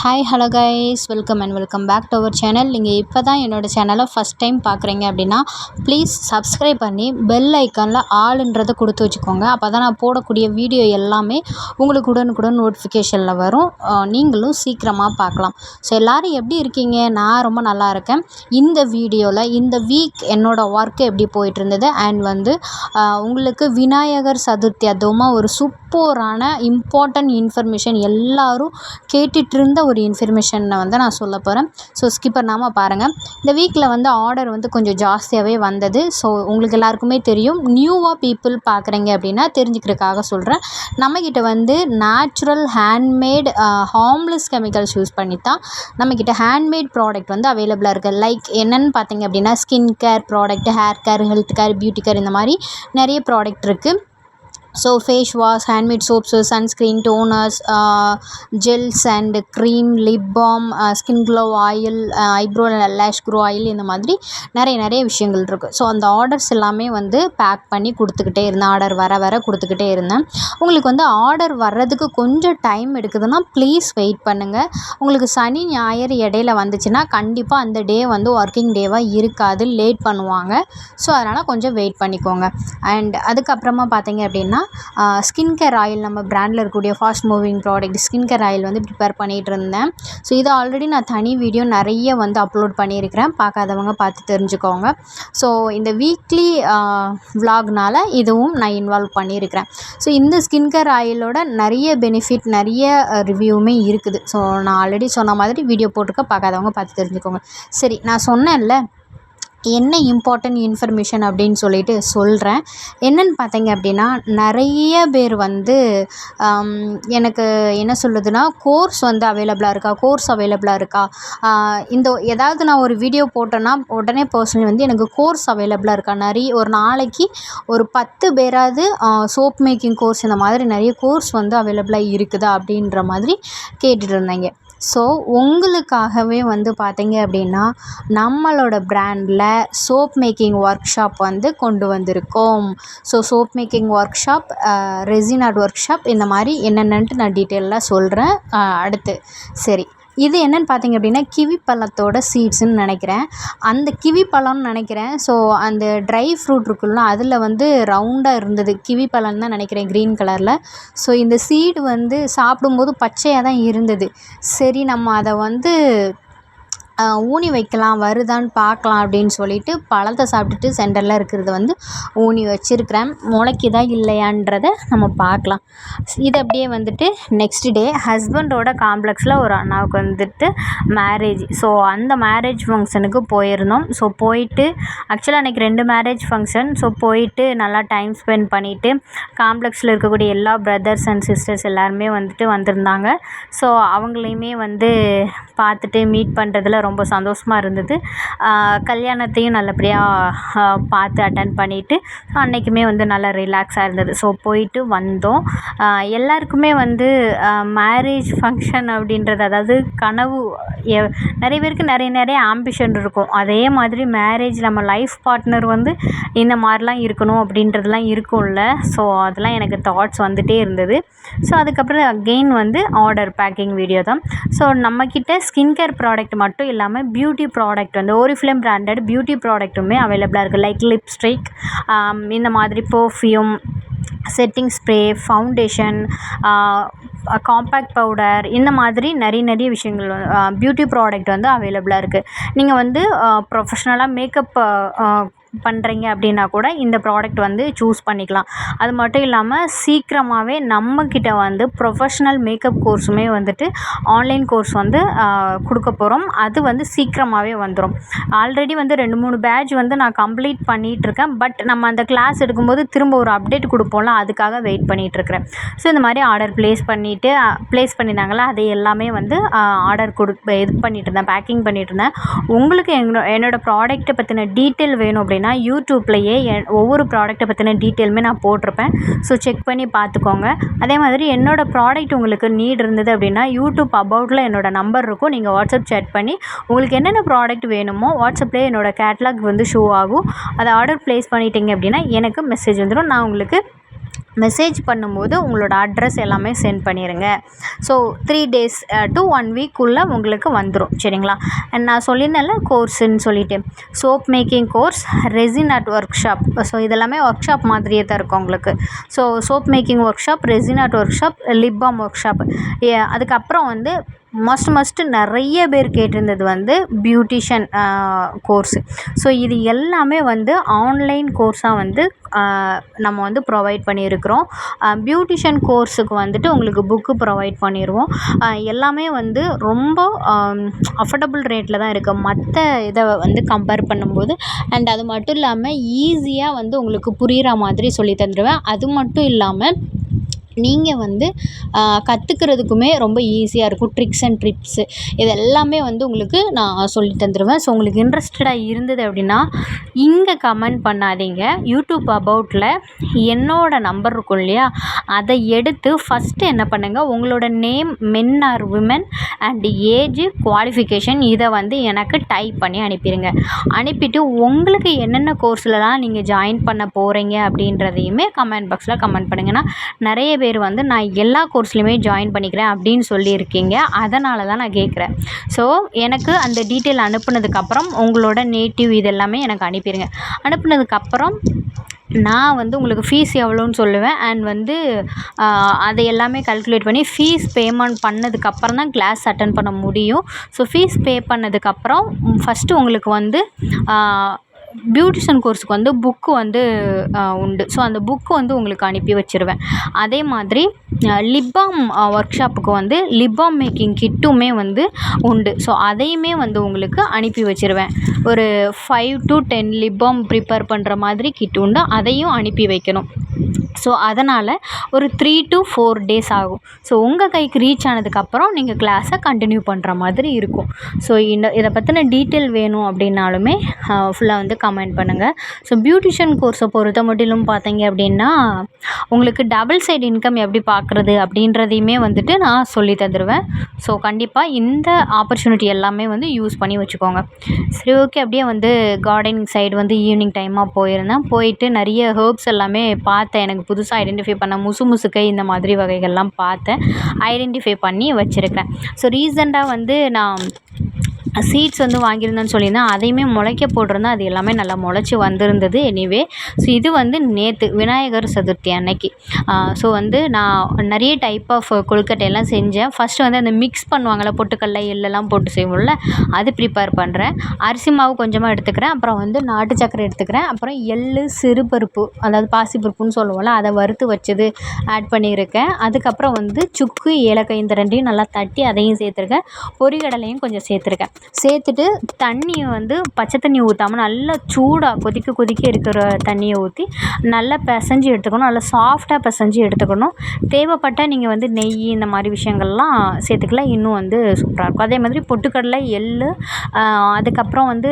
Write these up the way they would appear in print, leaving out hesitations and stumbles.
Hi hello guys, welcome and welcome back to our channel. நீங்கள் இப்போ தான் என்னோடய சேனலை ஃபஸ்ட் டைம் பார்க்குறீங்க அப்படின்னா ப்ளீஸ் சப்ஸ்கிரைப் பண்ணி பெல் ஐக்கானில் ஆளுன்றதை கொடுத்து வச்சுக்கோங்க. அப்போ தான் நான் போடக்கூடிய வீடியோ எல்லாமே உங்களுக்கு உடனுக்குடன் நோட்டிஃபிகேஷனில் வரும். நீங்களும் சீக்கிரமாக பார்க்கலாம். ஸோ எல்லோரும் எப்படி இருக்கீங்க? நான் ரொம்ப நல்லா இருக்கேன். இந்த வீடியோவில் இந்த வீக் என்னோடய ஒர்க் எப்படி போயிட்டு இருந்தது அண்ட் உங்களுக்கு விநாயகர் சதுர்த்தி அதுவுமா ஒரு சூப்பரான இம்பார்ட்டன்ட் இன்ஃபர்மேஷன் எல்லோரும் கேட்டுட்டு இருந்த ஒரு இன்ஃபர்மேஷனை நான் சொல்ல போகிறேன். ஸோ ஸ்கிப் பண்ணாமல் பாருங்கள். இந்த வீக்கில் ஆர்டர் கொஞ்சம் ஜாஸ்தியாகவே வந்தது. ஸோ உங்களுக்கு எல்லாருக்குமே தெரியும். நியூவாக பீப்புள் பார்க்குறீங்க அப்படின்னா தெரிஞ்சுக்கிறதுக்காக சொல்கிறேன். நம்மக்கிட்ட natural handmade harmless chemicals use பண்ணி தான் நம்மக்கிட்ட ஹேண்ட்மேட் ப்ராடக்ட் அவைலபிளாக இருக்குது. லைக் என்னென்னு பார்த்தீங்க அப்படின்னா skin care product, hair care, health care, beauty care, இந்த மாதிரி நிறைய ப்ராடக்ட் இருக்குது. So face wash, handmade soaps, sunscreen, toners, gels and cream, lip balm, skin glow oil, eyebrow lash grow oil, இந்த மாதிரி நிறைய விஷயங்கள் இருக்குது. ஸோ அந்த ஆர்டர்ஸ் எல்லாமே பேக் பண்ணி கொடுத்துக்கிட்டே இருந்தேன். ஆர்டர் வர கொடுத்துக்கிட்டே இருந்தேன். உங்களுக்கு ஆர்டர் வர்றதுக்கு கொஞ்சம் டைம் எடுக்குதுன்னா ப்ளீஸ் வெயிட் பண்ணுங்கள். உங்களுக்கு சனி ஞாயிறு இடையில வந்துச்சுன்னா கண்டிப்பாக அந்த டே ஒர்க்கிங் டேவாக இருக்காது, லேட் பண்ணுவாங்க. ஸோ அதனால் கொஞ்சம் வெயிட் பண்ணிக்கோங்க. அண்ட் அதுக்கப்புறமா பார்த்தீங்க அப்படின்னா ஸ்கின் கேர் ஆயில், நம்ம பிராண்டில் இருக்கக்கூடிய fast moving product skin care oil prepare பண்ணிகிட்டு இருந்தேன். ஸோ இது ஆல்ரெடி நான் தனி வீடியோ நிறைய அப்லோட் பண்ணியிருக்கிறேன். பார்க்காதவங்க பார்த்து தெரிஞ்சுக்கோங்க. ஸோ இந்த வீக்லி விலாக்னால் இதுவும் நான் இன்வால்வ் பண்ணியிருக்கிறேன். ஸோ இந்த ஸ்கின் கேர் ஆயிலோட நிறைய பெனிஃபிட், நிறைய ரிவ்யூவுமே இருக்குது. ஸோ நான் ஆல்ரெடி சொன்ன மாதிரி வீடியோ போட்டிருக்க, பார்க்காதவங்க பார்த்து தெரிஞ்சுக்கோங்க. சரி, நான் சொன்னேன்ல என்ன இம்பார்ட்டன்ட் இன்ஃபர்மேஷன் அப்படின்னு சொல்லிட்டு சொல்கிறேன். என்னென்னு பார்த்தீங்க அப்படின்னா நிறைய பேர் எனக்கு என்ன சொல்லுதுன்னா கோர்ஸ் அவைலபிளாக இருக்கா இந்த ஏதாவது நான் ஒரு வீடியோ போட்டேன்னா உடனே பர்சனலி எனக்கு கோர்ஸ் அவைலபிளாக இருக்கா, ஒரு நாளைக்கு ஒரு 10 பேராவது சோப் மேக்கிங் கோர்ஸ், இந்த மாதிரி நிறைய கோர்ஸ் அவைலபிளாக இருக்குதா அப்படின்ற மாதிரி கேட்டுட்டு இருந்தாங்க. ஸோ உங்களுக்காகவே பார்த்தீங்க அப்படின்னா நம்மளோட பிராண்டில் சோப் மேக்கிங் ஒர்க் ஷாப் கொண்டு வந்திருக்கோம். So soap making work shop, resin art work shop, இந்த மாதிரி என்னென்னட்டு நான் டீட்டெயிலாக சொல்கிறேன் அடுத்து. சரி, இது என்னென்னு பார்த்தீங்க அப்படின்னா கிவி பழத்தோட சீட்ஸ்ன்னு நினைக்கிறேன். அந்த கிவி பழம்னு நினைக்கிறேன். ஸோ அந்த ட்ரை ஃப்ரூட் இருக்குல்ல, அதில் ரவுண்டாக இருந்தது. கிவி பழம் தான் நினைக்கிறேன், க்ரீன் கலரில். ஸோ இந்த சீடு சாப்பிடும்போது பச்சையாக தான் இருந்தது. சரி, நம்ம அதை ஊனி வைக்கலாம், வருதான்னு பார்க்கலாம் அப்படின்னு சொல்லிட்டு பழத்தை சாப்பிட்டுட்டு சென்டரில் இருக்கிறத ஊனி வச்சுருக்கிறேன். முளைக்குதா இல்லையான்றதை நம்ம பார்க்கலாம். இது அப்படியே நெக்ஸ்ட் டே ஹஸ்பண்டோட காம்ப்ளெக்ஸில் ஒரு அண்ணாவுக்கு மேரேஜ். ஸோ அந்த மேரேஜ் ஃபங்க்ஷனுக்கு போயிருந்தோம். ஸோ போயிட்டு ஆக்சுவலாக அன்றைக்கி 2 மேரேஜ் ஃபங்க்ஷன். ஸோ போயிட்டு நல்லா டைம் ஸ்பெண்ட் பண்ணிவிட்டு காம்ப்ளெக்ஸில் இருக்கக்கூடிய எல்லா பிரதர்ஸ் அண்ட் சிஸ்டர்ஸ் எல்லாருமே வந்திருந்தாங்க. ஸோ அவங்களையுமே பார்த்துட்டு மீட் பண்ணுறதுல ரொம்ப சந்தோஷமாக இருந்தது. கல்யாணத்தையும் நல்லபடியாக பார்த்து அட்டன் பண்ணிவிட்டு அன்றைக்குமே நல்லா ரிலாக்ஸாக இருந்தது. ஸோ போயிட்டு வந்தோம். எல்லாருக்குமே மேரேஜ் ஃபங்க்ஷன் அப்படின்றது, அதாவது கனவு, நிறைய பேருக்கு நிறைய ஆம்பிஷன் இருக்கும். அதே மாதிரி மேரேஜ், நம்ம லைஃப் பார்ட்னர் இந்த மாதிரிலாம் இருக்கணும் அப்படின்றதுலாம் இருக்கும்ல. ஸோ அதெல்லாம் எனக்கு தாட்ஸ் வந்துகிட்டே இருந்தது. ஸோ அதுக்கப்புறம் அகெயின் ஆர்டர் பேக்கிங் வீடியோ தான். ஸோ நம்மக்கிட்ட ஸ்கின் கேர் ப்ராடக்ட் மட்டும் இல்லாமல் beauty product Oriflame branded beauty ப்ராடக்ட்டுமே அவைலபிளாக இருக்குது. லைக் லிப்ஸ்டிக், இந்த மாதிரி perfume, setting spray, foundation, compact powder, இந்த மாதிரி நிறைய விஷயங்கள் பியூட்டி ப்ராடக்ட் அவைலபிளாக இருக்குது. நீங்கள் ப்ரொஃபஷ்னலாக மேக்கப் பண்ணுறீங்க அப்படின்னா கூட இந்த ப்ராடக்ட் சூஸ் பண்ணிக்கலாம். அது மட்டும் இல்லாமல் சீக்கிரமாகவே நம்மக்கிட்ட ப்ரொஃபஷ்னல் மேக்கப் கோர்ஸுமே ஆன்லைன் கோர்ஸ் கொடுக்க போகிறோம். அது சீக்கிரமாகவே வந்துடும். ஆல்ரெடி 2-3 பேட்ச் நான் கம்ப்ளீட் பண்ணிகிட்ருக்கேன். பட் நம்ம அந்த கிளாஸ் எடுக்கும்போது திரும்ப ஒரு அப்டேட் கொடுப்போம்ல, அதுக்காக வெயிட் பண்ணிகிட்ருக்கிறேன். ஸோ இந்த மாதிரி ஆர்டர் ப்ளேஸ் பண்ணியிருந்தாங்களா, அதை எல்லாமே ஆர்டர் இது பண்ணிகிட்டு இருந்தேன், பேக்கிங் பண்ணிகிட்டு இருந்தேன். உங்களுக்கு என்னோடய ப்ராடக்ட்டை பற்றின டீட்டெயில் வேணும் அப்படின்னா யூடியூப்லேயே ஒவ்வொரு ப்ராடக்ட்டை பற்றின டீட்டெயிலுமே நான் போட்டிருப்பேன். ஸோ செக் பண்ணி பார்த்துக்கோங்க. அதே மாதிரி என்னோடய ப்ராடக்ட் உங்களுக்கு நீட் இருந்தது அப்படின்னா யூடியூப் அபவுட்டில் என்னோடய நம்பர் இருக்கும். நீங்கள் வாட்ஸ்அப் சேட் பண்ணி உங்களுக்கு என்னென்ன ப்ராடக்ட் வேணுமோ வாட்ஸ்அப்லேயே என்னோடய கேட்லாக் ஷோ ஆகும். அதை ஆர்டர் ப்ளேஸ் பண்ணிட்டீங்க அப்படின்னா எனக்கு மெசேஜ் வந்துடும். நான் உங்களுக்கு மெசேஜ் பண்ணும்போது உங்களோட அட்ரஸ் எல்லாமே சென்ட் பண்ணிடுங்க. ஸோ 3 days to 1 week-குள்ளே உங்களுக்கு வந்துடும். சரிங்களா? அண்ட் நான் சொல்லியிருந்தேன்ல கோர்ஸுன்னு சொல்லிட்டு, soap making course, resin art work shop. So இதெல்லாமே ஒர்க் ஷாப் மாதிரியே தான் இருக்கும் உங்களுக்கு. So soap making work shop, resin art work shop, lip balm work shop. அதுக்கப்புறம் வந்து மஸ்ட்டு நிறைய பேர் கேட்டிருந்தது வந்து பியூட்டிஷியன் கோர்ஸு. ஸோ இது எல்லாமே வந்து ஆன்லைன் கோர்ஸாக வந்து நம்ம வந்து ப்ரொவைட் பண்ணியிருக்கிறோம். பியூட்டிஷியன் கோர்ஸுக்கு வந்துட்டு உங்களுக்கு புக்கு ப்ரொவைட் பண்ணிடுவோம். எல்லாமே வந்து ரொம்ப அஃபோர்டபுள் ரேட்டில் தான் இருக்குது மற்ற இதை வந்து கம்பேர் பண்ணும்போது. அண்ட் அது மட்டும் இல்லாமல் ஈஸியாக வந்து உங்களுக்கு புரிகிற மாதிரி சொல்லி தந்துடுவேன். அது மட்டும் இல்லாமல் நீங்கள் வந்து கற்றுக்கிறதுக்குமே ரொம்ப ஈஸியாக இருக்கும். ட்ரிக்ஸ் அண்ட் டிப்ஸு இது எல்லாமே வந்து உங்களுக்கு நான் சொல்லி தந்துடுவேன். ஸோ உங்களுக்கு இன்ட்ரெஸ்டடாக இருந்தது அப்படின்னா இங்கே கமெண்ட் பண்ணாதீங்க. யூடியூப் அபவுட்டில் என்னோடய நம்பர் இருக்கும் இல்லையா, அதை எடுத்து ஃபஸ்ட்டு என்ன பண்ணுங்கள், உங்களோட name, men R women and age, qualification இதை வந்து எனக்கு டைப் பண்ணி அனுப்பிடுங்க. அனுப்பிட்டு உங்களுக்கு என்னென்ன கோர்ஸ்லலாம் நீங்கள் ஜாயின் பண்ண போகிறீங்க அப்படின்றதையுமே கமெண்ட் பாக்ஸில் கமெண்ட் பண்ணுங்கன்னா நிறைய பேர் வந்து நான் எல்லா கோர்ஸ்லையுமே ஜாயின் பண்ணிக்கிறேன் அப்படின்னு சொல்லியிருக்கீங்க. அதனால தான் நான் கேட்குறேன். ஸோ எனக்கு அந்த டீட்டெயில் அனுப்புனதுக்கப்புறம் உங்களோட நேட்டிவ் இதெல்லாமே எனக்கு அனுப்பிடுங்க. அனுப்புனதுக்கப்புறம் நான் வந்து உங்களுக்கு ஃபீஸ் எவ்வளோன்னு சொல்லுவேன். அண்ட் வந்து அதை எல்லாமே கால்குலேட் பண்ணி ஃபீஸ் பேமெண்ட் பண்ணதுக்கப்புறம் தான் கிளாஸ் அட்டன் பண்ண முடியும். ஸோ ஃபீஸ் பே பண்ணதுக்கப்புறம் ஃபஸ்ட்டு உங்களுக்கு வந்து பியூட்டிஷியன் கோர்ஸுக்கு வந்து புக்கு வந்து உண்டு. ஸோ அந்த புக்கு வந்து உங்களுக்கு அனுப்பி வச்சுருவேன். அதே மாதிரி லிப் பாம் ஒர்க் ஷாப்புக்கு வந்து லிப் பாம் மேக்கிங் கிட்டுமே வந்து உண்டு. ஸோ அதையுமே வந்து உங்களுக்கு அனுப்பி வச்சுருவேன். ஒரு 5 to 10 லிப் பாம் ப்ரிப்பேர் பண்ணுற மாதிரி கிட் உண்டு. அதையும் அனுப்பி வைக்கணும். ஸோ அதனால் ஒரு 3 to 4 days ஆகும். ஸோ உங்கள் கைக்கு ரீச் ஆனதுக்கப்புறம் நீங்கள் கிளாஸை கண்டினியூ பண்ணுற மாதிரி இருக்கும். ஸோ இதை பற்றின டீட்டெயில் வேணும் அப்படின்னாலுமே ஃபுல்லாக வந்து கமெண்ட் பண்ணுங்கள். ஸோ பியூட்டிஷியன் கோர்ஸை பொறுத்த மட்டிலும் பார்த்தீங்க அப்படின்னா உங்களுக்கு டபுள் சைடு இன்கம் எப்படி பார்க்குறது அப்படின்றதையுமே வந்துட்டு நான் சொல்லி தந்துடுவேன். ஸோ கண்டிப்பாக இந்த ஆப்பர்ச்சுனிட்டி எல்லாமே வந்து யூஸ் பண்ணி வச்சுக்கோங்க. சரி, ஓகே. அப்படியே வந்து கார்டனிங் சைடு வந்து ஈவினிங் டைமாக போயிருந்தேன். போயிட்டு நிறைய ஹெர்ப்ஸ் எல்லாமே பார்த்தேன். எனக்கு புதுசாக ஐடென்டிஃபை பண்ண முசுக்கை இந்த மாதிரி வகைகள்லாம் பார்த்தேன். ஐடென்டிஃபை பண்ணி வச்சுருக்கேன். ஸோ ரீசெண்டாக வந்து நான் சீட்ஸ் வந்து வாங்கியிருந்தேன்னு சொல்லியிருந்தேன். அதையுமே முளைக்க போட்டிருந்தேன். அது எல்லாமே நல்லா முளைச்சி வந்திருந்தது. எனிவே ஸோ இது வந்து நேற்று விநாயகர் சதுர்த்தி அன்னைக்கு. ஸோ வந்து நான் நிறைய டைப் ஆஃப் கொழுக்கட்டையெல்லாம் செஞ்சேன். ஃபஸ்ட்டு வந்து அந்த மிக்ஸ் பண்ணுவாங்கள்ல, பொட்டுக்கடலை எள்ளெல்லாம் போட்டு செய்வோம்ல, அது ப்ரிப்பேர் பண்ணுறேன். அரிசி மாவு கொஞ்சமாக எடுத்துக்கிறேன். அப்புறம் வந்து நாட்டு சக்கரை எடுத்துக்கிறேன். அப்புறம் எள்ளு, சிறுபருப்பு, அதாவது பாசிப்பருப்புன்னு சொல்லுவோம்ல, அதை வறுத்து வச்சது ஆட் பண்ணியிருக்கேன். அதுக்கப்புறம் வந்து சுக்கு, ஏலக்காய் இந்த ரெண்டையும் நல்லா தட்டி அதையும் சேர்த்துருக்கேன். பொரிகடலையும் கொஞ்சம் சேர்த்துருக்கேன். சேர்த்துட்டு தண்ணியை வந்து பச்சை தண்ணி ஊற்றாமல் நல்லா சூடாக கொதிக்க இருக்கிற தண்ணியை ஊற்றி நல்லா பிசைஞ்சு எடுத்துக்கணும். நல்லா சாஃப்டாக பிசைஞ்சு எடுத்துக்கணும். தேவைப்பட்டால் நீங்கள் வந்து நெய் இந்த மாதிரி விஷயங்கள்லாம் சேர்த்துக்கலாம். இன்னும் வந்து சூப்பராக இருக்கும். அதே மாதிரி பொட்டுக்கடலை, எள், அதுக்கப்புறம் வந்து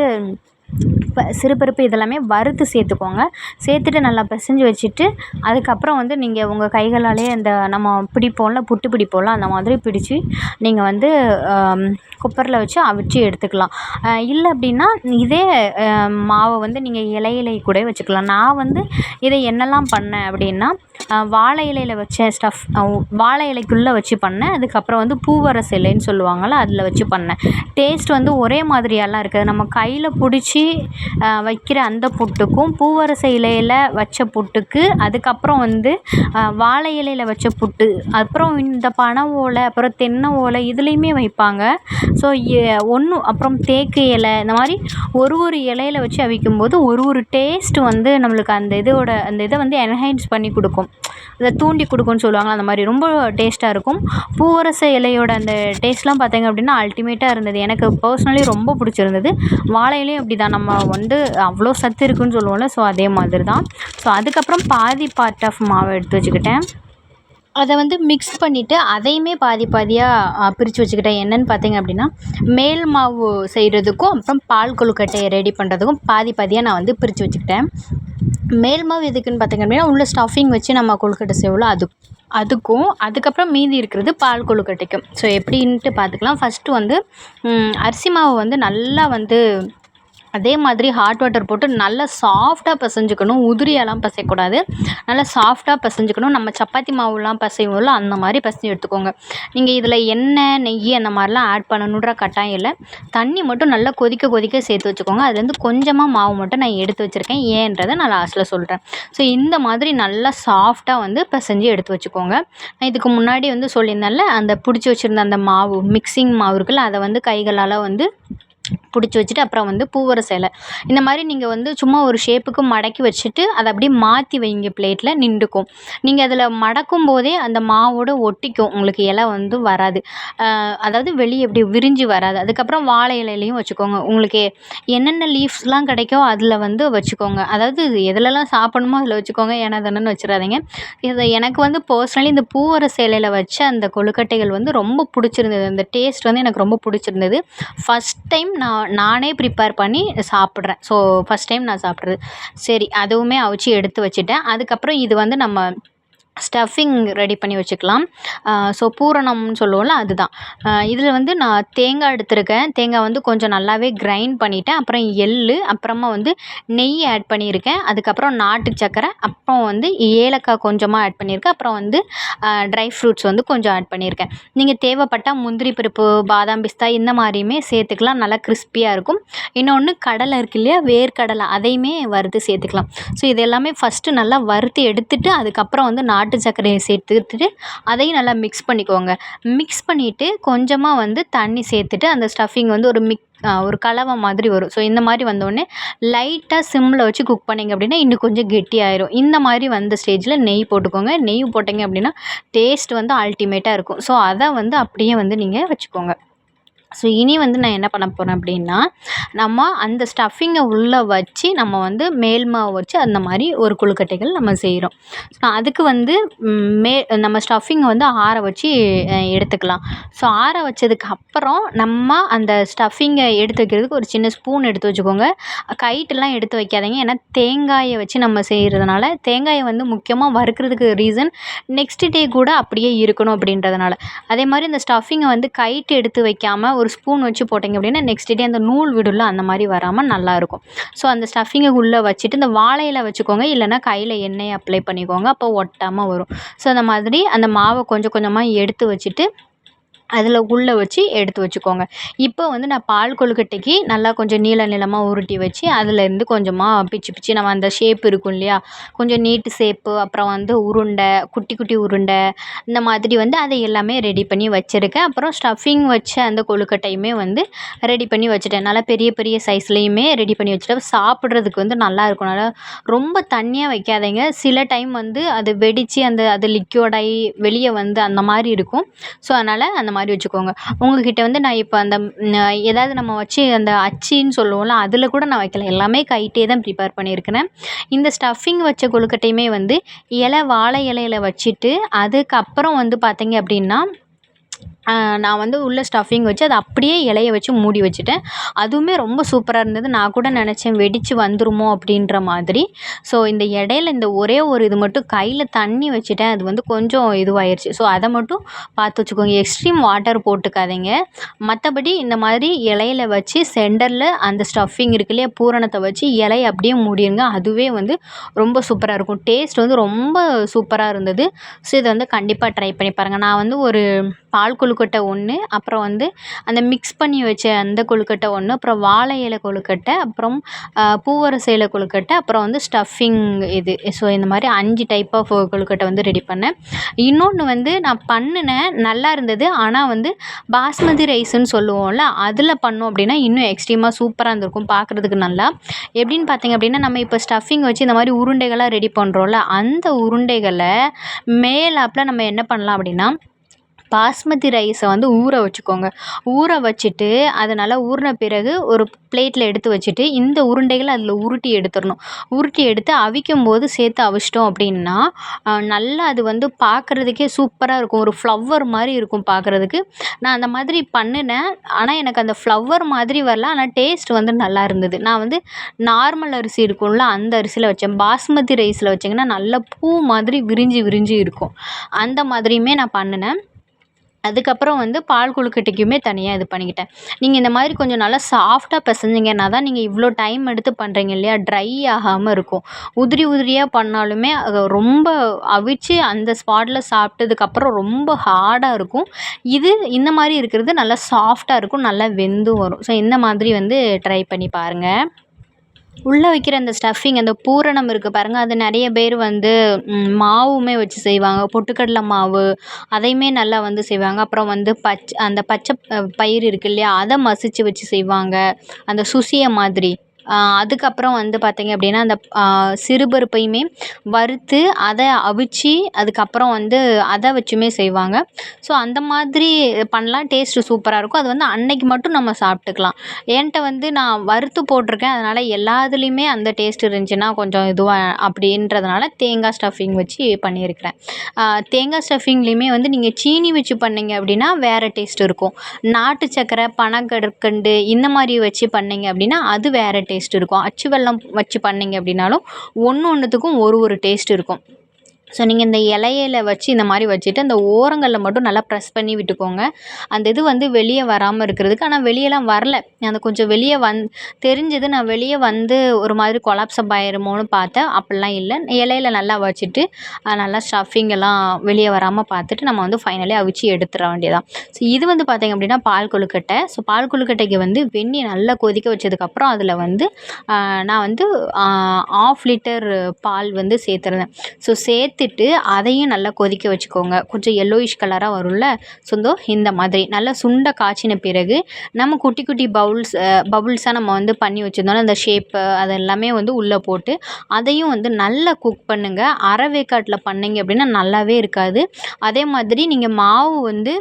சிறுபருப்பு இதெல்லாமே வறுத்து சேர்த்துக்கோங்க. சேர்த்துட்டு நல்லா பிசைஞ்சு வச்சுட்டு அதுக்கப்புறம் வந்து நீங்கள் உங்கள் கைகளாலே அந்த நம்ம பிடிப்போம்ல, புட்டு பிடிப்போம்ல, அந்த மாதிரி பிடிச்சி நீங்கள் வந்து குக்கரில் வச்சு அவிச்சு எடுத்துக்கலாம். இல்லை அப்படின்னா இதே மாவை வந்து நீங்கள் இலை கூட வச்சுக்கலாம். நான் வந்து இதை என்னெல்லாம் பண்ணேன் அப்படின்னா வாழை இலையில் வச்ச ஸ்டஃப், வாழை இலைக்குள்ளே வச்சு பண்ணேன். அதுக்கப்புறம் வந்து பூவரச இலைன்னு சொல்லுவாங்கள்ல, அதில் வச்சு பண்ணேன். டேஸ்ட் வந்து ஒரே மாதிரியெல்லாம் இருக்காது. நம்ம கையில் பிடிச்சி வைக்கிற அந்த புட்டுக்கும் பூவரச இலையில் வச்ச புட்டுக்கு, அதுக்கப்புறம் வந்து வாழை இலையில் வச்ச புட்டு, அப்புறம் இந்த பனை ஓலை, அப்புறம் தென்னை ஓலை இதுலேயுமே வைப்பாங்க. ஸோ அப்புறம் தேக்கு இலை, இந்த மாதிரி ஒரு இலையில் வச்சு அவிக்கும்போது ஒரு டேஸ்ட் வந்து நம்மளுக்கு அந்த இதை வந்து என்ஹான்ஸ் பண்ணி கொடுக்கும், அதை தூண்டி கொடுக்கும்னு சொல்லுவாங்க. அந்த மாதிரி ரொம்ப டேஸ்ட்டாக இருக்கும். பூவரச இலையோட அந்த டேஸ்ட்லாம் பார்த்தீங்க அப்படின்னா அல்டிமேட்டாக இருந்தது. எனக்கு பர்சனலி ரொம்ப பிடிச்சிருந்தது. வாழை இலையும் அப்படி தான், நம்ம வந்து அவ்வளோ சத்து இருக்குதுன்னு சொல்லுவோம்ல, ஸோ அதே மாதிரி தான். ஸோ அதுக்கப்புறம் பாதி பார்ட் ஆஃப் மாவை எடுத்து வச்சுக்கிட்டேன். அதை வந்து மிக்ஸ் பண்ணிவிட்டு அதையுமே பாதியாக பிரித்து வச்சுக்கிட்டேன். என்னென்னு பார்த்தீங்க அப்படின்னா மேல் மாவு செய்கிறதுக்கும் அப்புறம் பால் கொழுக்கட்டையை ரெடி பண்ணுறதுக்கும் பாதியாக நான் வந்து பிரித்து வச்சுக்கிட்டேன். மேல் மாவு எதுக்குன்னு பார்த்தீங்க அப்படின்னா உள்ள ஸ்டஃபிங் வச்சு நம்ம கொழுக்கட்டை செய்வோம்ல, அதுக்கும் அதுக்கப்புறம் மீதி இருக்கிறது பால் கொழுக்கட்டைக்கும். ஸோ எப்படின்ட்டு பார்த்துக்கலாம். ஃபஸ்ட்டு வந்து அரிசி மாவு வந்து நல்லா வந்து அதே மாதிரி ஹாட் வாட்டர் போட்டு நல்லா சாஃப்டாக பிசைஞ்சுக்கணும். உதிரியாலாம் பிசையக்கூடாது. நல்லா சாஃப்டாக பிசைஞ்சுக்கணும். நம்ம சப்பாத்தி மாவுலாம் பிசைவோம்ல அந்த மாதிரி பிசைஞ்சு எடுத்துக்கோங்க. நீங்கள் இதில் எண்ணெய், நெய் அந்த மாதிரிலாம் ஆட் பண்ணணுன்ற கட்டாயம் இல்லை. தண்ணி மட்டும் நல்லா கொதிக்க கொதிக்க சேர்த்து வச்சுக்கோங்க. அதுலேருந்து கொஞ்சமாக மாவு மட்டும் நான் எடுத்து வச்சுருக்கேன். ஏன்றதை நான் லாஸ்ட்டில் சொல்கிறேன். ஸோ இந்த மாதிரி நல்லா சாஃப்டாக வந்து பிசைஞ்சு எடுத்து வச்சுக்கோங்க. நான் இதுக்கு முன்னாடி வந்து சொல்லியிருந்தேன்ல, அந்த பிடிச்சி வச்சுருந்த அந்த மாவு மிக்சிங் மாவு இருக்குல்ல, அதை வந்து கைகளால் வந்து பிடிச்சி வச்சுட்டு அப்புறம் வந்து பூவரச இலை இந்த மாதிரி நீங்கள் வந்து சும்மா ஒரு ஷேப்புக்கு மடக்கி வச்சுட்டு அதை அப்படியே மாற்றி வைங்க. பிளேட்டில் நின்றுக்கும். நீங்கள் அதில் மடக்கும் போதே அந்த மாவோட ஒட்டிக்கும். உங்களுக்கு இலை வந்து வராது. அதாவது வெளியே எப்படி விரிஞ்சு வராது. அதுக்கப்புறம் வாழை இலையிலையும் வச்சுக்கோங்க. உங்களுக்கு என்னென்ன லீவ்ஸ்லாம் கிடைக்கோ அதில் வந்து வச்சுக்கோங்க. அதாவது எதுலலாம் சாப்பிடணுமோ அதில் வச்சுக்கோங்க. ஏன்னா தானேன்னு வச்சிடாதீங்க. இது எனக்கு வந்து பர்சனலி இந்த பூவரச இலையில் வச்ச அந்த கொழுக்கட்டைகள் வந்து ரொம்ப பிடிச்சிருந்தது. அந்த டேஸ்ட் வந்து எனக்கு ரொம்ப பிடிச்சிருந்தது. ஃபஸ்ட் டைம் நானே ப்ரிப்பேர் பண்ணி சாப்பிட்றேன். ஸோ ஃபஸ்ட் டைம் நான் சாப்பிட்றது. சரி, அதுவுமே அவிச்சு எடுத்து வச்சுட்டேன். அதுக்கப்புறம் இது வந்து நம்ம ஸ்டஃபிங் ரெடி பண்ணி வச்சுக்கலாம். ஸோ பூரணம்னு சொல்லுவோம்ல, அதுதான். இதில் வந்து நான் தேங்காய் எடுத்திருக்கேன். தேங்காய் வந்து கொஞ்சம் நல்லாவே கிரைண்ட் பண்ணிவிட்டேன். அப்புறம் எள், அப்புறமா வந்து நெய் ஆட் பண்ணியிருக்கேன். அதுக்கப்புறம் நாட்டு சர்க்கரை, அப்புறம் வந்து ஏலக்காய் கொஞ்சமாக ஆட் பண்ணியிருக்கேன். அப்புறம் வந்து ட்ரை ஃப்ரூட்ஸ் வந்து கொஞ்சம் ஆட் பண்ணியிருக்கேன். நீங்கள் தேவைப்பட்டால் முந்திரி பருப்பு, பாதாம், பிஸ்தா இந்த மாதிரியுமே சேர்த்துக்கலாம். நல்லா கிறிஸ்பியாக இருக்கும். இன்னொன்று கடலை இருக்கு இல்லையா, வேர்க்கடலை, அதையுமே வறுத்து சேர்த்துக்கலாம். ஸோ இது எல்லாமே ஃபஸ்ட்டு நல்லா வறுத்து எடுத்துட்டு அதுக்கப்புறம் வந்து நாட்டு சர்க்கரையை சேர்த்துட்டு அதையும் நல்லா மிக்ஸ் பண்ணிக்கோங்க. மிக்ஸ் பண்ணிவிட்டு கொஞ்சமாக வந்து தண்ணி சேர்த்துட்டு அந்த ஸ்டஃபிங் வந்து ஒரு கலவை மாதிரி வரும். ஸோ இந்த மாதிரி வந்தோடனே லைட்டாக சிம்மில் வச்சு குக் பண்ணிங்க அப்படின்னா இன்னும் கொஞ்சம் கெட்டியாயிரும். இந்த மாதிரி வந்த ஸ்டேஜில் நெய் போட்டுக்கோங்க. நெய் போட்டிங்க அப்படின்னா டேஸ்ட் வந்து அல்டிமேட்டாக இருக்கும். ஸோ அதை வந்து அப்படியே வந்து நீங்கள் வச்சுக்கோங்க. ஸோ இனி வந்து நான் என்ன பண்ண போகிறேன் அப்படின்னா, நம்ம அந்த ஸ்டஃபிங்கை உள்ளே வச்சு நம்ம வந்து மேல் மாவு வச்சு அந்த மாதிரி ஒரு கொழுக்கட்டைகள் நம்ம செய்கிறோம். ஸோ அதுக்கு வந்து நம்ம ஸ்டஃபிங்கை வந்து ஆற வச்சு எடுத்துக்கலாம். ஸோ ஆற வச்சதுக்கு அப்புறம் நம்ம அந்த ஸ்டஃபிங்கை எடுத்து வைக்கிறதுக்கு ஒரு சின்ன ஸ்பூன் எடுத்து வச்சுக்கோங்க. கைட்டெல்லாம் எடுத்து வைக்காதீங்க. ஏன்னா தேங்காயை வச்சு நம்ம செய்கிறதுனால, தேங்காயை வந்து முக்கியமாக வறுக்கிறதுக்கு ரீசன் நெக்ஸ்ட் டே கூட அப்படியே இருக்கணும் அப்படின்றதுனால. அதே மாதிரி இந்த ஸ்டஃபிங்கை வந்து கைட்டு எடுத்து வைக்காமல் ஒரு ஸ்பூன் வச்சு போட்டிங்க அப்படின்னா நெக்ஸ்ட் டே அந்த நூல் விடும்ல, அந்த மாதிரி வராமல் நல்லாயிருக்கும். ஸோ அந்த ஸ்டஃபிங்கை உள்ளே வச்சுட்டு இந்த வாழை இலை வச்சுக்கோங்க. இல்லைனா கையில் எண்ணெயை அப்ளை பண்ணிக்கோங்க. அப்போ ஒட்டாமல் வரும். ஸோ அந்த மாதிரி அந்த மாவை கொஞ்சம் கொஞ்சமாக எடுத்து வச்சுட்டு அதில் உள்ளே வச்சு எடுத்து வச்சுக்கோங்க. இப்போ வந்து நான் பால் கொழுக்கட்டைக்கு நல்லா கொஞ்சம் நீளமாக உருட்டி வச்சு அதுலேருந்து கொஞ்சமாக பிச்சு பிச்சு நம்ம அந்த ஷேப் இருக்கும் இல்லையா, கொஞ்சம் நீட்டு ஷேப்பு, அப்புறம் வந்து உருண்டை, குட்டி குட்டி உருண்டை, இந்த மாதிரி வந்து அதை எல்லாமே ரெடி பண்ணி வச்சுருக்கேன். அப்புறம் ஸ்டஃபிங் வச்ச அந்த கொழுக்கட்டையுமே வந்து ரெடி பண்ணி வச்சுட்டேன். நல்லா பெரிய பெரிய சைஸ்லேயுமே ரெடி பண்ணி வச்சுட்டேன். சாப்பிட்றதுக்கு வந்து நல்லாயிருக்கும். நல்லா ரொம்ப தண்ணியாக வைக்காதீங்க. சில டைம் வந்து அது வெடித்து அது லிக்யூடாகி வெளியே வந்து அந்த மாதிரி இருக்கும். ஸோ அதனால் அந்த மாதிரி வச்சுக்கோங்க. உங்ககிட்ட வந்து நான் இப்போ அந்த ஏதாவது நம்ம வச்சு அந்த அச்சின்னு சொல்லுவோம்ல, அதில் கூட நான் வைக்கல. எல்லாமே கைட்டே தான் ப்ரிப்பேர் பண்ணியிருக்கிறேன். இந்த ஸ்டஃபிங் வச்ச கொழுக்கட்டையுமே வந்து வாழை இலையில வச்சுட்டு அதுக்கப்புறம் வந்து பார்த்தீங்க அப்படின்னா நான் வந்து உள்ள ஸ்டஃபிங் வச்சு அதை அப்படியே இலைய வச்சு மூடி வச்சுட்டேன். அதுவுமே ரொம்ப சூப்பராக இருந்தது. நான் கூட நினச்சேன் வெடித்து வந்துருமோ அப்படின்ற மாதிரி. ஸோ இந்த இடையில இந்த ஒரே ஒரு இது மட்டும் கையில் தண்ணி வச்சுட்டேன். அது வந்து கொஞ்சம் இதுவாயிருச்சு. ஸோ அதை மட்டும் பார்த்து வச்சுக்கோங்க. எக்ஸ்ட்ரீம் வாட்டர் போட்டுக்காதீங்க. மற்றபடி இந்த மாதிரி இலையில வச்சு சென்டரில் அந்த ஸ்டஃபிங் இருக்கு இல்லையா, பூரணத்தை வச்சு இலைய அப்படியே மூடிடுங்க. அதுவே வந்து ரொம்ப சூப்பராக இருக்கும். டேஸ்ட் வந்து ரொம்ப சூப்பராக இருந்தது. ஸோ இதை வந்து கண்டிப்பாக ட்ரை பண்ணி பாருங்கள். நான் வந்து ஒரு பால் கொழுக்கட்டை ஒன்று, அப்புறம் வந்து அந்த மிக்ஸ் பண்ணி வச்ச அந்த கொழுக்கட்டை ஒன்று, அப்புறம் வாழை இலை கொழுக்கட்டை, அப்புறம் பூவரச இலை கொழுக்கட்டை, அப்புறம் வந்து ஸ்டஃபிங் இது. ஸோ இந்த மாதிரி 5 டைப் ஆஃப் கொழுக்கட்டை வந்து ரெடி பண்ணேன். இன்னொன்று வந்து நான் பண்ணினேன், நல்லா இருந்தது. ஆனால் வந்து பாஸ்மதி ரைஸ்ன்னு சொல்லுவோம்ல, அதில் பண்ணோம் அப்படின்னா இன்னும் எக்ஸ்ட்ரீமாக சூப்பராக இருந்திருக்கும் பார்க்குறதுக்கு நல்லா. எப்படின்னு பார்த்தீங்க அப்படின்னா, நம்ம இப்போ ஸ்டஃபிங் வச்சு இந்த மாதிரி உருண்டைகளாக ரெடி பண்ணுறோம்ல, அந்த உருண்டைகளை மேலாப்பில் நம்ம என்ன பண்ணலாம் அப்படின்னா, பாஸ்மதி ரைஸை வந்து ஊற வச்சுக்கோங்க. ஊற வச்சுட்டு அது நல்லா ஊறின பிறகு ஒரு பிளேட்டில் எடுத்து வச்சுட்டு இந்த உருண்டைகளை அதில் உருட்டி எடுத்துடணும். உருட்டி எடுத்து அவிக்கும் போது சேர்த்து அவிச்சிட்டோம் அப்படின்னா நல்லா அது வந்து பார்க்குறதுக்கே சூப்பராக இருக்கும். ஒரு ஃப்ளவர் மாதிரி இருக்கும் பார்க்குறதுக்கு. நான் அந்த மாதிரி பண்ணினேன். ஆனால் எனக்கு அந்த ஃப்ளவர் மாதிரி வரல. ஆனால் டேஸ்ட் வந்து நல்லா இருந்தது. நான் வந்து நார்மல் அரிசி இருக்கும்ல, அந்த அரிசியில் வச்சேன். பாஸ்மதி ரைஸில் வச்சிங்கன்னா நல்லா பூ மாதிரி விரிஞ்சு விரிஞ்சு இருக்கும். அந்த மாதிரியுமே நான் பண்ணினேன். அதுக்கப்புறம் வந்து பால் கொழுக்கட்டைக்குமே தனியாக இது பண்ணிக்கிட்டேன். நீங்கள் இந்த மாதிரி கொஞ்சம் நல்லா சாஃப்டாக பிசைஞ்சிங்கன்னா தான் நீங்கள் இவ்வளோ டைம் எடுத்து பண்ணுறீங்க இல்லையா, ட்ரை ஆகாமல் இருக்கும். உதிரி உதிரியாக பண்ணாலுமே அது ரொம்ப அவிச்சு அந்த ஸ்பாட்டில் சாப்பிட்டதுக்கப்புறம் ரொம்ப ஹார்டாக இருக்கும். இது இந்த மாதிரி இருக்கிறது நல்லா சாஃப்டாக இருக்கும், நல்லா வெந்தும் வரும். ஸோ இந்த மாதிரி வந்து ட்ரை பண்ணி பாருங்கள். உள்ளே வைக்கிற அந்த ஸ்டஃபிங் அந்த பூரணம் இருக்குது பாருங்கள், அது நிறைய பேர் வந்து மாவுமே வச்சு செய்வாங்க. பொட்டுக்கடலை மாவு அதையுமே நல்லா வந்து செய்வாங்க. அப்புறம் வந்து அந்த பச்சை பயிறு இருக்கு இல்லையா, அதை மசிச்சு வச்சு செய்வாங்க, அந்த சுசிய மாதிரி. அதுக்கப்புறம் வந்து பார்த்திங்க அப்படின்னா அந்த சிறுபருப்பையுமே வறுத்து அதை அவிச்சு அதுக்கப்புறம் வந்து அதை வச்சுமே செய்வாங்க. ஸோ அந்த மாதிரி பண்ணலாம், டேஸ்ட்டு சூப்பராக இருக்கும். அது வந்து அன்னைக்கு மட்டும் நம்ம சாப்பிட்டுக்கலாம். என்கிட்ட வந்து நான் வறுத்து போட்டிருக்கேன், அதனால் எல்லாத்துலேயுமே அந்த டேஸ்ட் இருந்துச்சுன்னா கொஞ்சம் இதுவாக அப்படின்றதுனால தேங்காய் ஸ்டஃபிங் வச்சு பண்ணியிருக்கிறேன். தேங்காய் ஸ்டஃபிங்லேயுமே வந்து நீங்கள் சீனி வச்சு பண்ணிங்க அப்படின்னா வேறு டேஸ்ட் இருக்கும். நாட்டு சர்க்கரை, பனங்கற்கண்டு இந்த மாதிரி வச்சு பண்ணிங்க அப்படின்னா அது வேறு டேஸ்ட் இருக்கும். அச்சு வெல்லம் வச்சு பண்ணிங்க அப்படின்னாலும் ஒன்றுத்துக்கும் ஒரு டேஸ்ட் இருக்கும். ஸோ நீங்கள் இந்த இலையில வச்சு இந்த மாதிரி வச்சுட்டு அந்த ஓரங்களில் மட்டும் நல்லா ப்ரெஸ் பண்ணி விட்டுக்கோங்க, அந்த இது வந்து வெளியே வராமல் இருக்கிறதுக்கு. ஆனால் வெளியெல்லாம் வரல, அந்த கொஞ்சம் வெளியே தெரிஞ்சது. நான் வெளியே வந்து ஒரு மாதிரி கொலாப்ஸப் ஆயிருமோன்னு பார்த்தேன், அப்படிலாம் இல்லை. இலையில நல்லா வச்சுட்டு நல்லா ஸ்டஃபிங் எல்லாம் வெளியே வராமல் பார்த்துட்டு நம்ம வந்து ஃபைனலி அவிச்சு எடுத்துட வேண்டியதான். ஸோ இது வந்து பார்த்திங்க அப்படின்னா பால் கொழுக்கட்டை. ஸோ பால் கொழுக்கட்டைக்கு வந்து வெந்நீர் நல்லா கொதிக்க வச்சதுக்கப்புறம் அதில் வந்து நான் வந்து 1/2 லிட்டர் பால் வந்து சேர்த்துருந்தேன். ஸோ சேர்த்துட்டு அதையும் நல்லா கொதிக்க வச்சுக்கோங்க. கொஞ்சம் எல்லோயிஷ் கலராக வரும்ல, ஸோ இந்த மாதிரி நல்லா சுண்ட காய்ச்சின பிறகு நம்ம குட்டி குட்டி பவுல்ஸாக நம்ம வந்து பண்ணி வச்சுருந்தோம்னா அந்த ஷேப்பு அது எல்லாமே வந்து உள்ளே போட்டு அதையும் வந்து நல்லா குக் பண்ணுங்கள். அரை வேக்காட்டில் பண்ணிங்க அப்படின்னா நல்லாவே இருக்காது. அதே மாதிரி நீங்கள் மாவு வந்து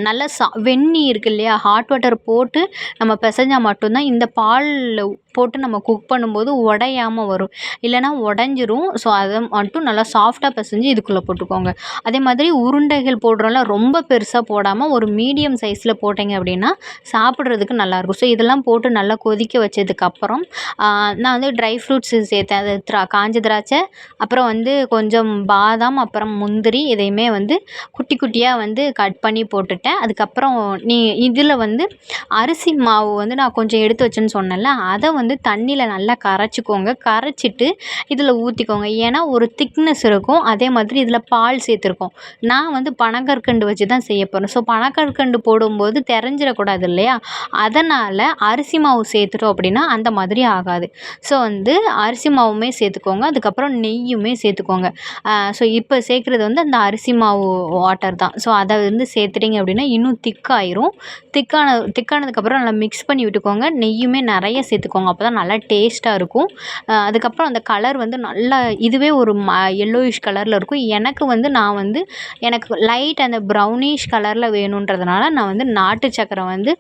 நல்லா வெந்நீர் இருக்கு இல்லையா, ஹாட் வாட்டர் போட்டு நம்ம பிசைஞ்சால் மட்டும்தான் இந்த பாலில் போட்டு நம்ம குக் பண்ணும்போது உடையாமல் வரும், இல்லைனா உடஞ்சிரும். ஸோ அதை மட்டும் நல்லா சாஃப்டாக பிசைஞ்சு இதுக்குள்ளே போட்டுக்கோங்க. அதே மாதிரி உருண்டைகள் போடுறோம்ல, ரொம்ப பெருசாக போடாமல் ஒரு மீடியம் சைஸில் போட்டிங்க அப்படின்னா சாப்பிட்றதுக்கு நல்லாயிருக்கும். ஸோ இதெல்லாம் போட்டு நல்லா கொதிக்க வச்சதுக்கப்புறம் நான் வந்து ட்ரை ஃப்ரூட்ஸு சேர்த்தேன். அது காஞ்ச திராட்சை, அப்புறம் வந்து கொஞ்சம் பாதாம், அப்புறம் முந்திரி, இதையுமே வந்து குட்டி குட்டியாக வந்து கட் பண்ணி போட்டுட்டேன். அதுக்கப்புறம் இதில் வந்து அரிசி மாவு வந்து நான் கொஞ்சம் எடுத்து வச்சேன்னு சொன்னேன்ல, அதை வந்து தண்ணியில் நல்லா கரைச்சிக்கோங்க. கரைச்சிட்டு இதில் ஊற்றிக்கோங்க. ஏன்னா ஒரு திக்னஸ் இருக்கும். அதே மாதிரி இதில் பால் சேர்த்துருக்கோம். நான் வந்து பனங்கற்கண்டு வச்சு தான் செய்ய போகிறேன். ஸோ பனங்கற்கண்டு போடும்போது தெரிஞ்சிடக்கூடாது இல்லையா, அதனால் அரிசி மாவு சேர்த்துட்டோம் அப்படின்னா அந்த மாதிரி ஆகாது. ஸோ வந்து அரிசி மாவுமே சேர்த்துக்கோங்க, அதுக்கப்புறம் நெய்யுமே சேர்த்துக்கோங்க. ஸோ இப்போ சேர்க்குறது வந்து அந்த அரிசி மாவு வாட்டர் தான். ஸோ அதை வந்து சேர்த்துட்டிங்க அப்படின்னா இன்னும் திக்காயிரும். திக்கானதுக்கப்புறம் நல்லா மிக்ஸ் பண்ணி விட்டுக்கோங்க. நெய்யுமே நிறைய சேர்த்துக்கோங்க, அப்போ தான் நல்லா டேஸ்ட்டாக இருக்கும். அதுக்கப்புறம் அந்த கலர் வந்து நல்லா இதுவே ஒரு எல்லோயிஷ் கலரில் இருக்கும். எனக்கு லைட் அந்த ப்ரௌனிஷ் கலரில் வேணுன்றதுனால நான் வந்து நாட்டு சக்கரை வந்து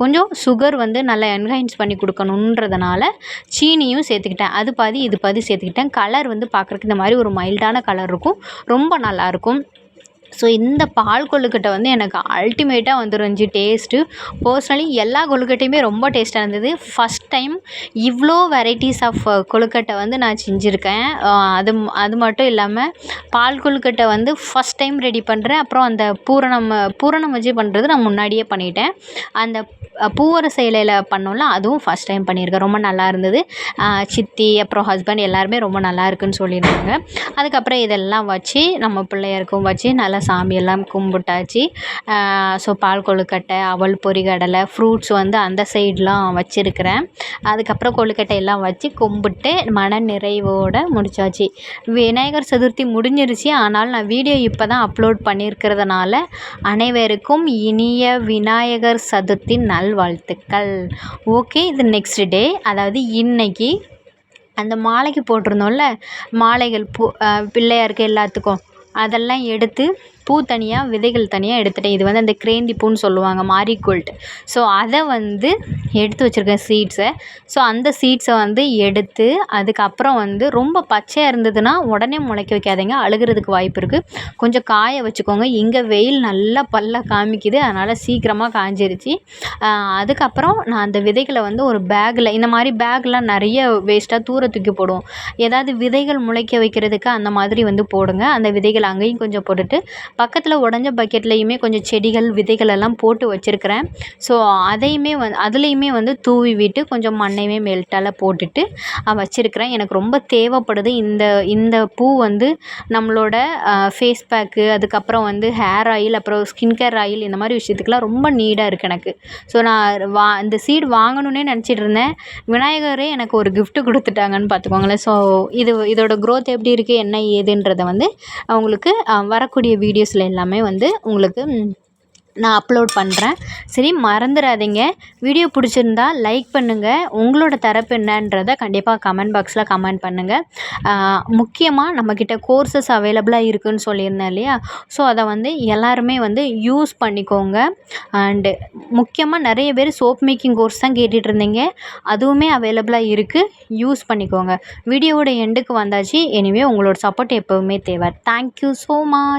கொஞ்சம் சுகர் வந்து நல்லா என்ஹான்ஸ் பண்ணி கொடுக்கணுன்றதுனால சீனியும் சேர்த்துக்கிட்டேன். அது பாதி இது பாதி சேர்த்துக்கிட்டேன். கலர் வந்து பார்க்குறக்கு இந்த மாதிரி ஒரு மைல்டான கலர் இருக்கும், ரொம்ப நல்லாயிருக்கும். ஸோ இந்த பால் கொழுக்கட்டை வந்து எனக்கு அல்டிமேட்டாக வந்துருந்துச்சு டேஸ்ட்டு. பர்சனலி எல்லா கொழுக்கட்டையுமே ரொம்ப டேஸ்ட்டாக இருந்தது. ஃபஸ்ட் டைம் இவ்வளோ வெரைட்டிஸ் ஆஃப் கொழுக்கட்டை வந்து நான் செஞ்சுருக்கேன். அது மட்டும் இல்லாமல் பால் கொழுக்கட்டை வந்து ஃபஸ்ட் டைம் ரெடி பண்ணுறேன். அப்புறம் அந்த பூரணம் வச்சு பண்ணுறது நான் முன்னாடியே பண்ணிட்டேன். அந்த பூவரச இலையில் பண்ணோம்ல, அதுவும் ஃபஸ்ட் டைம் பண்ணியிருக்கேன். ரொம்ப நல்லா இருந்தது. சித்தி அப்புறம் ஹஸ்பண்ட் எல்லாருமே ரொம்ப நல்லா இருக்குன்னு சொல்லியிருந்தாங்க. அதுக்கப்புறம் இதெல்லாம் வச்சு நம்ம பிள்ளையாருக்கும் வச்சு நல்லா சாமியெல்லாம் கும்பிட்டாச்சு. ஸோ பால் கொழுக்கட்டை, அவல் பொரிகடலை, ஃப்ரூட்ஸ் வந்து அந்த சைட்லாம் வச்சுருக்கிறேன். அதுக்கப்புறம் கொழுக்கட்டை எல்லாம் வச்சு கும்பிட்டு மன நிறைவோடு முடிச்சாச்சு. விநாயகர் சதுர்த்தி முடிஞ்சிருச்சு. ஆனால் நான் வீடியோ இப்போ தான் அப்லோட் பண்ணியிருக்கிறதுனால அனைவருக்கும் இனிய விநாயகர் சதுர்த்தி நல்வாழ்த்துக்கள். ஓகே, இது நெக்ஸ்ட் டே, அதாவது இன்னைக்கு அந்த மாலைக்கு போட்டிருந்தோம்ல, மாலைகள் பிள்ளையாருக்கு எல்லாத்துக்கும் அதெல்லாம் எடுத்து பூ தனியாக விதைகள் தனியாக எடுத்துட்டேன். இது வந்து அந்த கிரேந்தி பூன்னு சொல்லுவாங்க, மாரிகோல்டு. ஸோ அதை வந்து எடுத்து வச்சுருக்கேன் சீட்ஸை. ஸோ அந்த சீட்ஸை வந்து எடுத்து அதுக்கப்புறம் வந்து ரொம்ப பச்சையாக இருந்ததுன்னா உடனே முளைக்க வைக்காதீங்க, அழுகிறதுக்கு வாய்ப்பு இருக்குது. கொஞ்சம் காய வச்சுக்கோங்க. இங்கே வெயில் நல்லா காமிக்குது, அதனால் சீக்கிரமாக காஞ்சிருச்சு. அதுக்கப்புறம் நான் அந்த விதைகளை வந்து ஒரு பேக்கில், இந்த மாதிரி பேக்லாம் நிறைய வேஸ்ட்டாக தூர தூக்கி போடுவோம், ஏதாவது விதைகள் முளைக்க வைக்கிறதுக்கு அந்த மாதிரி வந்து போடுங்க. அந்த விதைகள் அங்கேயும் கொஞ்சம் போட்டுட்டு பக்கத்தில் உடஞ்ச பக்கெட்லேயுமே கொஞ்சம் செடிகள் விதைகள் எல்லாம் போட்டு வச்சுருக்கிறேன். ஸோ அதையுமே அதுலேயுமே வந்து தூவி விட்டு கொஞ்சம் மண்ணையுமே மெல்ட்டால் போட்டுட்டு வச்சுருக்கிறேன். எனக்கு ரொம்ப தேவைப்படுது இந்த இந்த பூ வந்து நம்மளோட ஃபேஸ் பேக்கு, அதுக்கப்புறம் வந்து ஹேர் ஆயில், அப்புறம் ஸ்கின் கேர் ஆயில், இந்த மாதிரி விஷயத்துக்குலாம் ரொம்ப நீடாக இருக்குது எனக்கு. ஸோ நான் இந்த சீட் வாங்கணுன்னே நினச்சிட்டு இருந்தேன். விநாயகரே எனக்கு ஒரு gift கொடுத்துட்டாங்கன்னு பார்த்துக்கோங்களேன். ஸோ இதோட growth எப்படி இருக்குது என்ன ஏதுன்றதை வந்து உங்களுக்கு வரக்கூடிய வீடியோஸில் எல்லாமே வந்து உங்களுக்கு நான் அப்லோட் பண்ணுறேன். சரி, மறந்துடாதீங்க. வீடியோ பிடிச்சிருந்தா லைக் பண்ணுங்கள். உங்களோட தரப்பு என்னன்றதை கண்டிப்பாக கமெண்ட் பாக்ஸில் கமெண்ட் பண்ணுங்கள். முக்கியமாக நம்மக்கிட்ட கோர்சஸ் அவைலபிளாக இருக்குதுன்னு சொல்லியிருந்தேன் இல்லையா? ஸோ அதை வந்து எல்லாருமே வந்து யூஸ் பண்ணிக்கோங்க. அண்டு முக்கியமாக நிறைய பேர் சோப் மேக்கிங் கோர்ஸ் தான் கேட்டுட்டு இருந்தீங்க. அதுவுமே அவைலபிளாக இருக்குது, யூஸ் பண்ணிக்கோங்க. வீடியோவோட எண்டுக்கு வந்தாச்சு. எனிவே உங்களோட சப்போர்ட் எப்போவுமே தேவை. Thank you so much.